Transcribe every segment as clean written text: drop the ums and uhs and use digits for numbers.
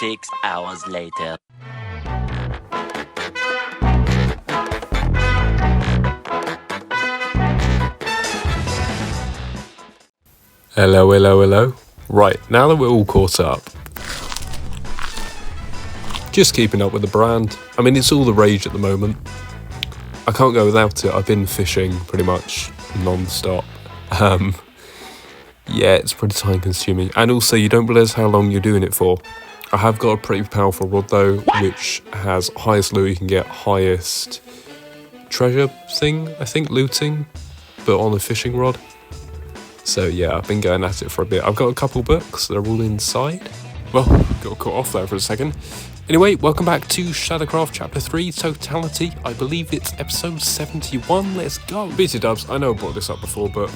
6 hours later. Hello, hello, hello. Right, now that we're all caught up, just keeping up with the brand. I mean, it's all the rage at the moment. I can't go without it. I've been fishing pretty much non-stop. Yeah, it's pretty time consuming. And also, you don't realise how long you're doing it for. I have got a pretty powerful rod though, which has highest loot you can get, highest treasure thing, I think, looting, but on a fishing rod. So yeah, I've been going at it for a bit. I've got a couple books, they're all inside. Well, got caught off there for a second. Anyway, welcome back to Shadowcraft Chapter 3 Totality. I believe it's episode 71. Let's go. BT Dubs, I know I brought this up before, but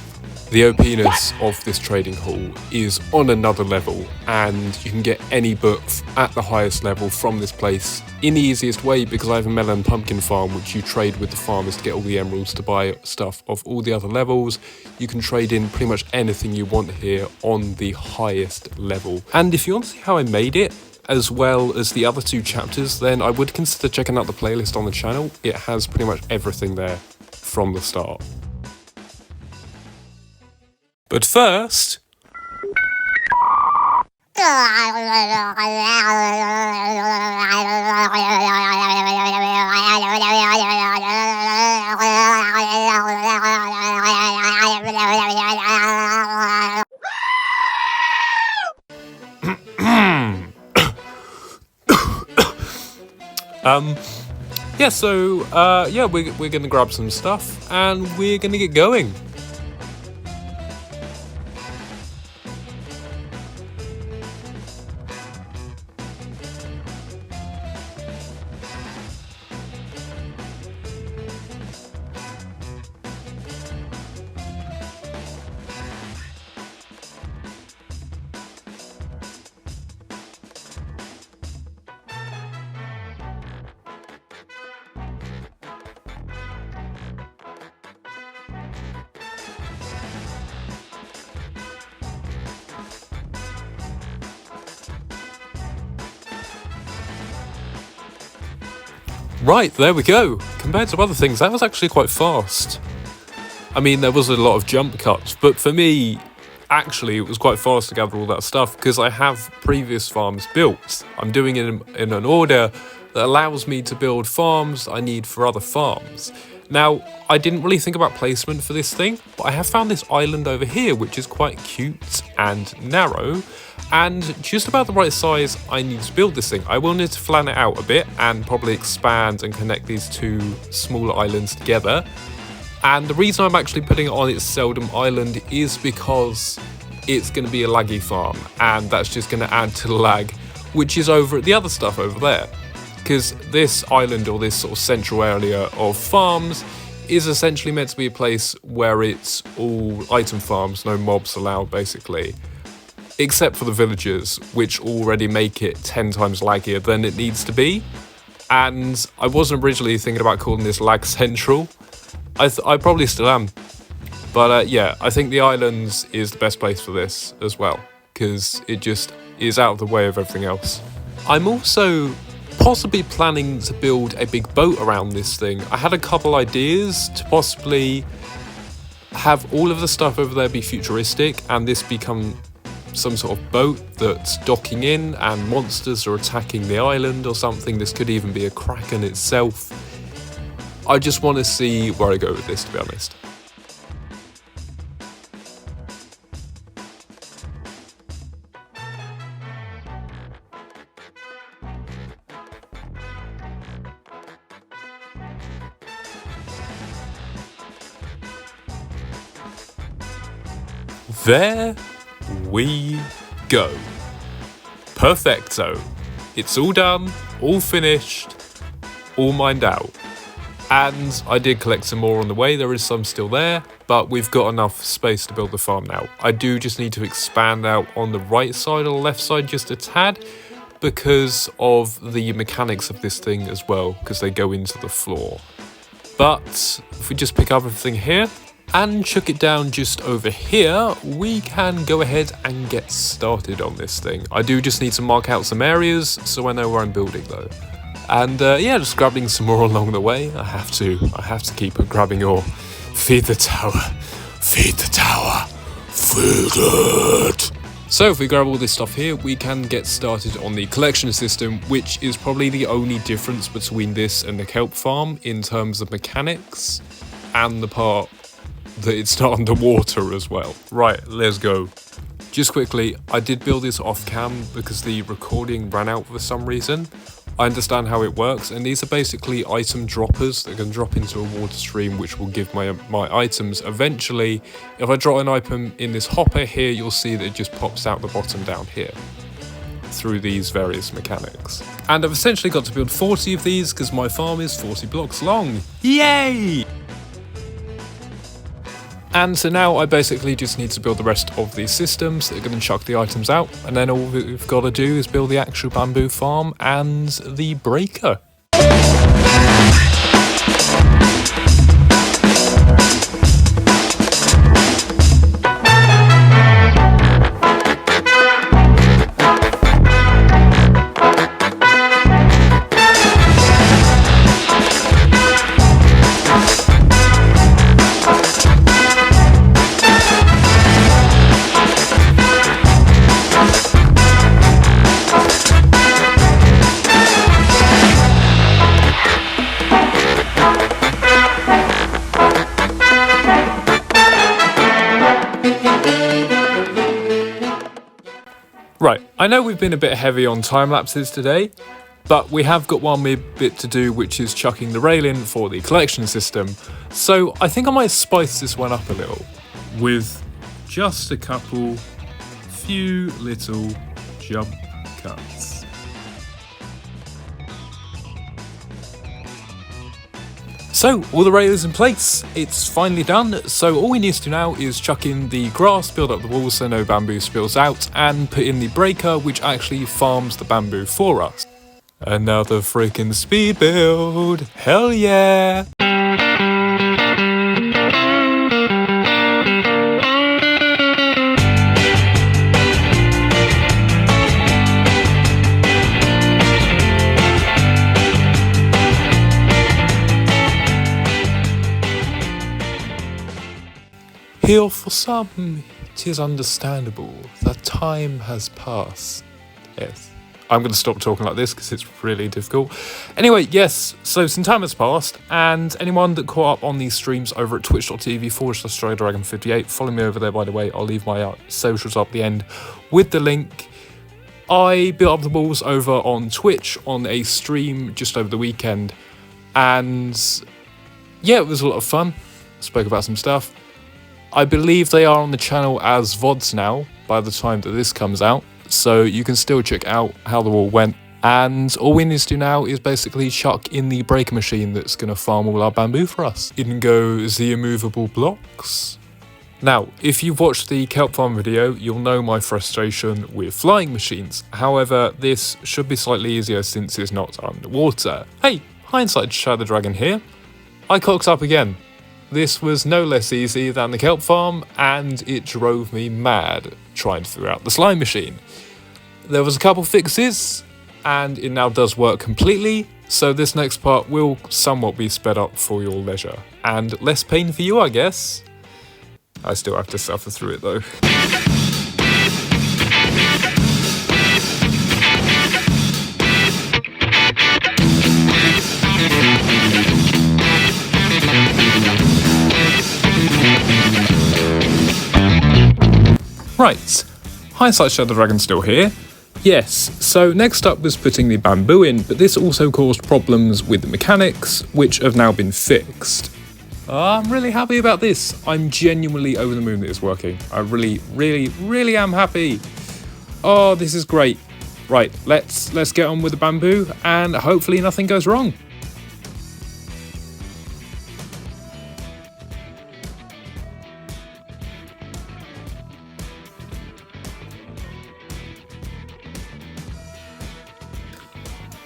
the OPness of this trading hall is on another level, and you can get any book at the highest level from this place in the easiest way, because I have a melon pumpkin farm which you trade with the farmers to get all the emeralds to buy stuff of all the other levels. You can trade in pretty much anything you want here on the highest level. And if you want to see how I made it, as well as the other two chapters, then I would consider checking out the playlist on the channel. It has pretty much everything there from the start. But first... we're gonna grab some stuff and we're gonna get going. Right, there we go. Compared to other things, that was actually quite fast. I mean, there was a lot of jump cuts, but for me, actually, it was quite fast to gather all that stuff because I have previous farms built. I'm doing it in an order that allows me to build farms I need for other farms. Now, I didn't really think about placement for this thing, but I have found this island over here, which is quite cute and narrow, and just about the right size I need to build this thing. I will need to flatten it out a bit and probably expand and connect these two smaller islands together. And the reason I'm actually putting it on its Seldom Island is because it's going to be a laggy farm, and that's just going to add to the lag, which is over at the other stuff over there. Because this island, or this sort of central area of farms, is essentially meant to be a place where it's all item farms, no mobs allowed basically. Except for the villagers, which already make it 10 times laggier than it needs to be. And I wasn't originally thinking about calling this Lag Central. I probably still am. But yeah, I think the islands is the best place for this as well, because it just is out of the way of everything else. I'm also possibly planning to build a big boat around this thing. I had a couple ideas to possibly have all of the stuff over there be futuristic and this become some sort of boat that's docking in and monsters are attacking the island or something. This could even be a kraken itself. I just want to see where I go with this, to be honest. There we go. Perfecto. It's all done, all finished, all mined out. And I did collect some more on the way, there is some still there, but we've got enough space to build the farm now. I do just need to expand out on the right side or the left side just a tad because of the mechanics of this thing as well, because they go into the floor. But if we just pick up everything here, and chuck it down just over here, we can go ahead and get started on this thing. I do just need to mark out some areas so I know where I'm building though. And yeah, just grabbing some more along the way. I have to keep grabbing ore. Feed the tower, feed the tower, feed it. So if we grab all this stuff here, we can get started on the collection system, which is probably the only difference between this and the kelp farm in terms of mechanics and the part that it's not underwater as well. Right, let's go. Just quickly, I did build this off cam because the recording ran out for some reason. I understand how it works, and these are basically item droppers that can drop into a water stream, which will give my items. Eventually, if I drop an item in this hopper here, you'll see that it just pops out the bottom down here through these various mechanics. And I've essentially got to build 40 of these because my farm is 40 blocks long. Yay! And so now I basically just need to build the rest of these systems that are going to chuck the items out, and then all we've got to do is build the actual bamboo farm and the breaker. Right, I know we've been a bit heavy on time lapses today, but we have got one bit to do, which is chucking the rail in for the collection system. So I think I might spice this one up a little with just a few little jump cuts. So, all the rail is in place, it's finally done, so all we need to do now is chuck in the grass, build up the walls so no bamboo spills out, and put in the breaker, which actually farms the bamboo for us. Another freaking speed build, hell yeah! Here for some, 'tis understandable that time has passed. Yes. I'm going to stop talking like this because it's really difficult. Anyway, yes, so some time has passed, and anyone that caught up on these streams over at twitch.tv/StryDragon58, follow me over there, by the way. I'll leave my socials up the end with the link. I built up the walls over on Twitch on a stream just over the weekend, and yeah, it was a lot of fun. Spoke about some stuff. I believe they are on the channel as VODs now by the time that this comes out, so you can still check out how the wall went. And all we need to do now is basically chuck in the breaker machine that's going to farm all our bamboo for us. In go the immovable blocks. Now, if you've watched the kelp farm video, you'll know my frustration with flying machines. However, this should be slightly easier since it's not underwater. Hey, Hindsight Shadow Dragon here. I cocked up again. This was no less easy than the kelp farm, and it drove me mad trying to figure out the slime machine. There was a couple fixes, and it now does work completely, so this next part will somewhat be sped up for your leisure. And less pain for you, I guess. I still have to suffer through it though. Right, Hindsight Shadow Dragon still here. Yes, so next up was putting the bamboo in, but this also caused problems with the mechanics, which have now been fixed. I'm really happy about this. I'm genuinely over the moon that it's working. I really am happy. Oh, this is great. Right, let's get on with the bamboo, and hopefully nothing goes wrong.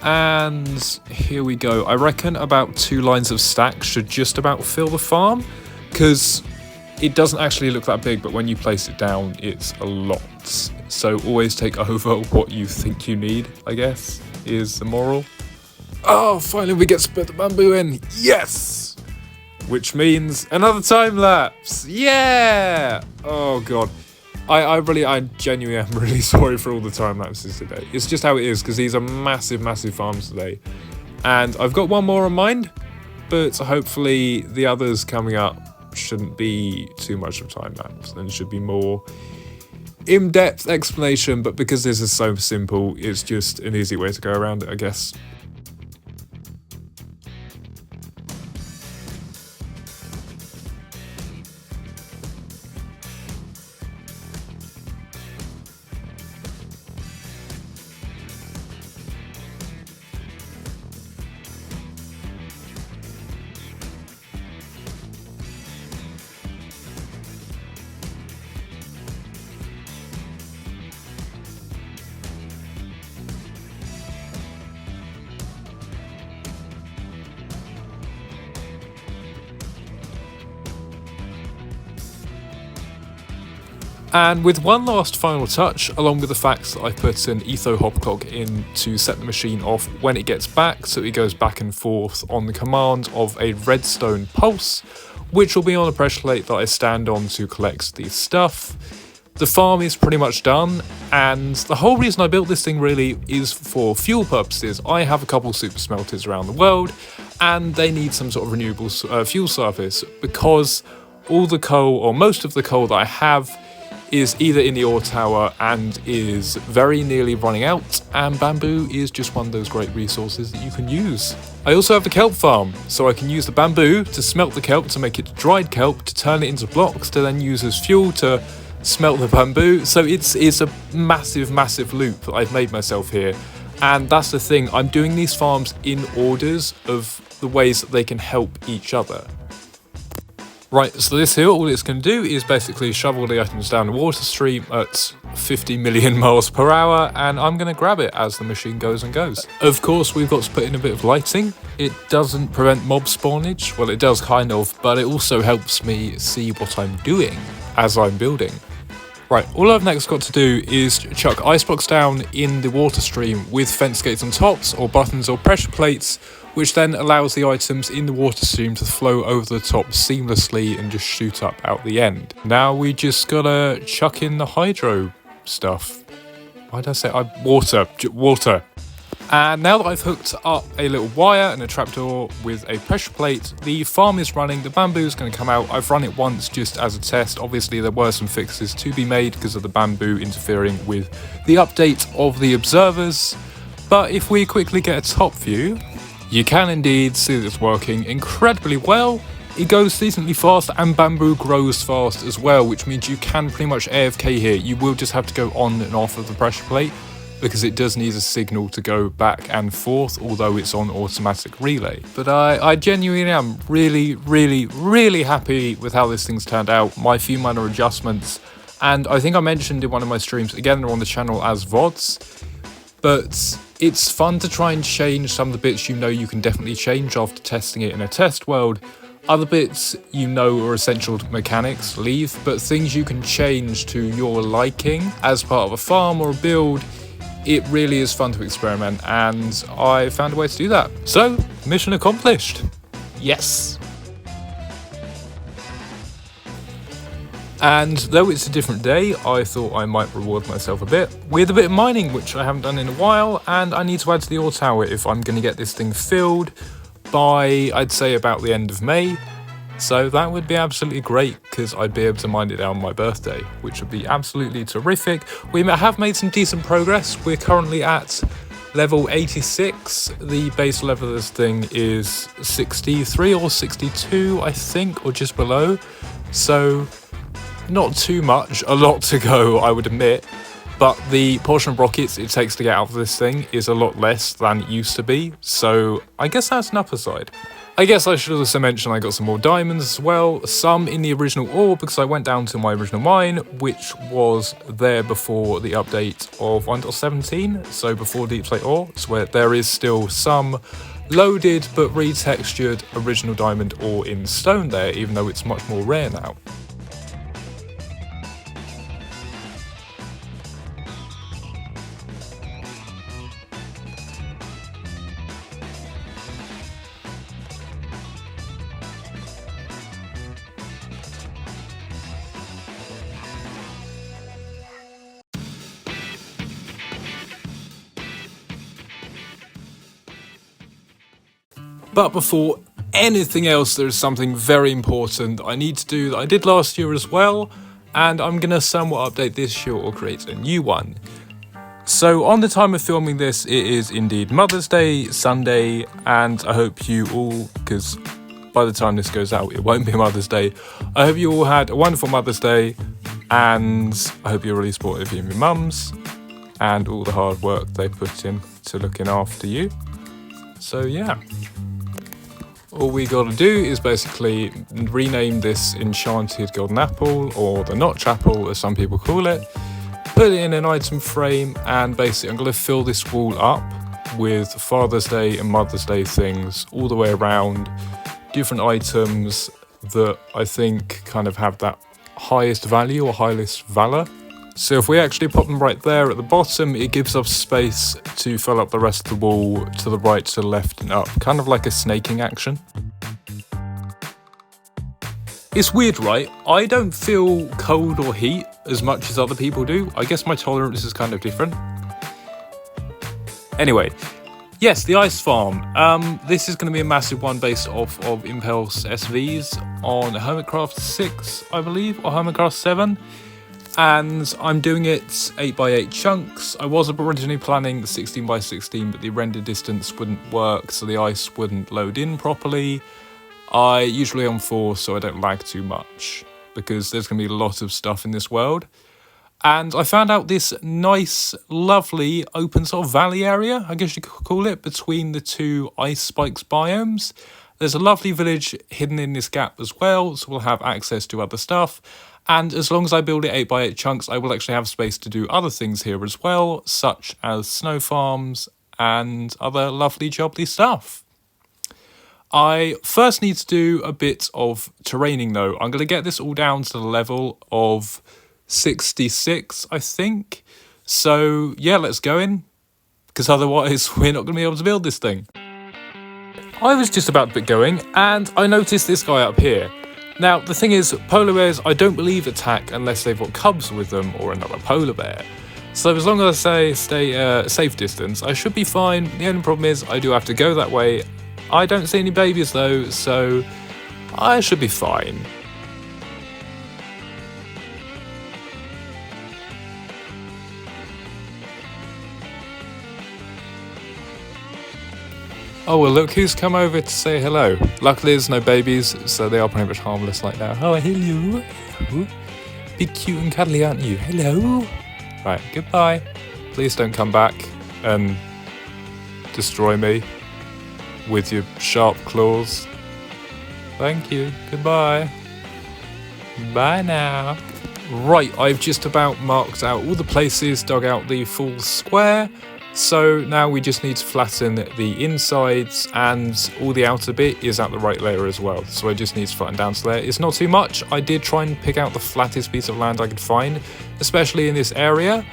And here we go. I reckon about 2 lines of stacks should just about fill the farm, because it doesn't actually look that big, but when you place it down, it's a lot. So always take over what you think you need, I guess, is the moral. Oh, finally we get to put the bamboo in. Yes! Which means another time lapse. Yeah! Oh god. I genuinely am really sorry for all the time lapses today. It's just how it is, because these are massive, massive farms today. And I've got one more in mind, but hopefully the others coming up shouldn't be too much of time lapse and should be more in-depth explanation, but because this is so simple, it's just an easy way to go around it, I guess. And with one last final touch, along with the fact that I put an etho hop clock in to set the machine off when it gets back, so it goes back and forth on the command of a redstone pulse, which will be on a pressure plate that I stand on to collect the stuff. The farm is pretty much done, and the whole reason I built this thing really is for fuel purposes. I have a couple super smelters around the world, and they need some sort of renewable fuel service, because all the coal, or most of the coal that I have, is either in the ore tower and is very nearly running out, and bamboo is just one of those great resources that you can use. I also have the kelp farm, so I can use the bamboo to smelt the kelp to make it dried kelp, to turn it into blocks, to then use as fuel to smelt the bamboo. So it's a massive, massive loop that I've made myself here. And that's the thing, I'm doing these farms in orders of the ways that they can help each other. Right, so this here, all it's going to do is basically shovel the items down the water stream at 50 million miles per hour, and I'm going to grab it as the machine goes and goes. Of course, we've got to put in a bit of lighting. It doesn't prevent mob spawnage, well it does kind of, but it also helps me see what I'm doing as I'm building. Right, all I've next got to do is chuck ice blocks down in the water stream with fence gates on tops, or buttons or pressure plates, which then allows the items in the water stream to flow over the top seamlessly and just shoot up out the end. Now we just gotta chuck in the hydro stuff. Why did I say water? And now that I've hooked up a little wire and a trapdoor with a pressure plate, the farm is running, the bamboo is going to come out. I've run it once just as a test. Obviously there were some fixes to be made because of the bamboo interfering with the update of the observers. But if we quickly get a top view, you can indeed see that it's working incredibly well. It goes decently fast, and bamboo grows fast as well, which means you can pretty much AFK here. You will just have to go on and off of the pressure plate, because it does need a signal to go back and forth, although it's on automatic relay. But I genuinely am really, really, really happy with how this thing's turned out. My few minor adjustments, and I think I mentioned in one of my streams, again they're on the channel as VODs, but it's fun to try and change some of the bits you can definitely change after testing it in a test world. Other bits are essential mechanics, leave, but things you can change to your liking as part of a farm or a build, it really is fun to experiment, and I found a way to do that. So, mission accomplished. Yes. And though it's a different day, I thought I might reward myself a bit with a bit of mining, which I haven't done in a while, and I need to add to the ore tower if I'm going to get this thing filled by, I'd say, about the end of May. So that would be absolutely great, because I'd be able to mine it down on my birthday, which would be absolutely terrific. We have made some decent progress. We're currently at level 86. The base level of this thing is 63 or 62, I think, or just below. So not too much, a lot to go, I would admit. But the portion of rockets it takes to get out of this thing is a lot less than it used to be. So I guess that's an upper side. I guess I should also mention I got some more diamonds as well, some in the original ore because I went down to my original mine, which was there before the update of 1.17, so before Deep Slate ore, so where there is still some loaded but retextured original diamond ore in stone there, even though it's much more rare now. But before anything else, there is something very important I need to do that I did last year as well, and I'm going to somewhat update this year or create a new one. So on the time of filming this, it is indeed Mother's Day, Sunday, and I hope you all, because by the time this goes out, it won't be Mother's Day. I hope you all had a wonderful Mother's Day, and I hope you're really supportive of your mums and all the hard work they put in to looking after you. So yeah, all we got to do is basically rename this enchanted golden apple, or the notch apple as some people call it, put it in an item frame, and basically I'm going to fill this wall up with Father's Day and Mother's Day things all the way around, different items that I think kind of have that highest value or highest valor. So if we actually pop them right there at the bottom, it gives us space to fill up the rest of the wall to the right, to the left and up, kind of like a snaking action. It's weird, right? I don't feel cold or heat as much as other people do. I guess my tolerance is kind of different. Anyway, yes, the ice farm. This is going to be a massive one based off of Impulse SVs on Hermitcraft 6, I believe, or Hermitcraft 7. And I'm doing it 8x8 chunks. I was originally planning 16x16, but the render distance wouldn't work, so the ice wouldn't load in properly. I usually on 4, so I don't lag too much, because there's going to be a lot of stuff in this world. And I found out this nice, lovely open sort of valley area, I guess you could call it, between the two ice spikes biomes. There's a lovely village hidden in this gap as well, so we'll have access to other stuff. And as long as I build it 8x8 chunks, I will actually have space to do other things here as well, such as snow farms and other lovely jubbly stuff. I first need to do a bit of terraining though. I'm going to get this all down to the level of 66, I think. So yeah, let's go in, because otherwise we're not going to be able to build this thing. I was just about to get going, and I noticed this guy up here. Now, the thing is, polar bears, I don't believe attack unless they've got cubs with them or another polar bear. So as long as I stay a safe distance, I should be fine. The only problem is I do have to go that way. I don't see any babies though, so I should be fine. Oh well, look who's come over to say hello. Luckily there's no babies, so they are pretty much harmless like now. Oh, hello. Hello. Be cute and cuddly, aren't you? Hello. Right, goodbye. Please don't come back and destroy me with your sharp claws. Thank you. Goodbye. Bye now. Right, I've just about marked out all the places, dug out the full square. So now we just need to flatten the insides, and all the outer bit is at the right layer as well. So I just need to flatten down to there. It's not too much. I did try and pick out the flattest piece of land I could find, especially in this area,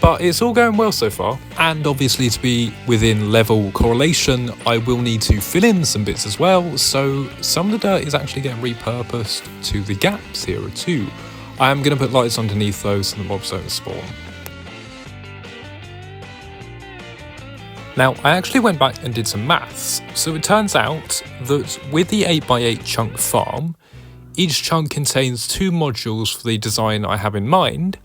but it's all going well so far. And obviously to be within level correlation, I will need to fill in some bits as well. So some of the dirt is actually getting repurposed to the gaps here too. I am going to put lights underneath those so the mobs don't spawn. Now, I actually went back and did some maths, so it turns out that with the 8x8 chunk farm, each chunk contains 2 modules for the design I have in mind,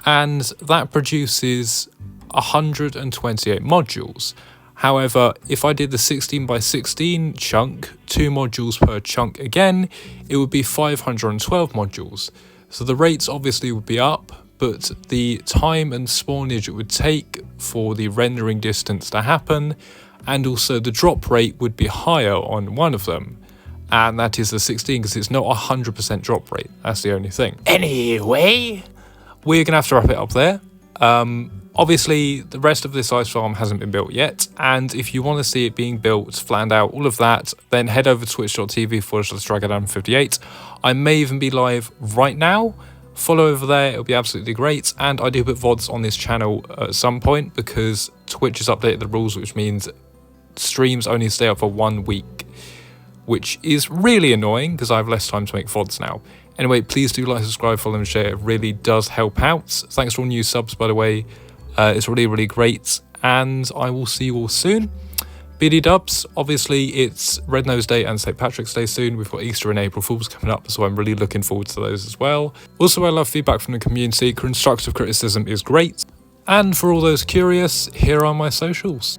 and that produces 128 modules. However, if I did the 16x16 chunk, 2 modules per chunk again, it would be 512 modules. So the rates obviously would be up, but the time and spawnage it would take for the rendering distance to happen, and also the drop rate would be higher on one of them, and that is the 16, because it's not 100% drop rate. That's the only thing. Anyway, we're gonna have to wrap it up there. Obviously the rest of this ice farm hasn't been built yet, and if you want to see it being built, planned out, all of that, then head over to twitch.tv/DragonDown58. I may even be live right now. Follow over there, it'll be absolutely great. And I do put VODs on this channel at some point, because Twitch has updated the rules, which means streams only stay up for 1 week, which is really annoying because I have less time to make VODs now. Anyway, please do like, subscribe, follow and share. It really does help out. Thanks for all new subs, by the way. It's really, really great. And I will see you all soon. BD Dubs, obviously it's Red Nose Day and St. Patrick's Day soon. We've got Easter and April Fools coming up, so I'm really looking forward to those as well. Also, I love feedback from the community. Constructive criticism is great. And for all those curious, here are my socials.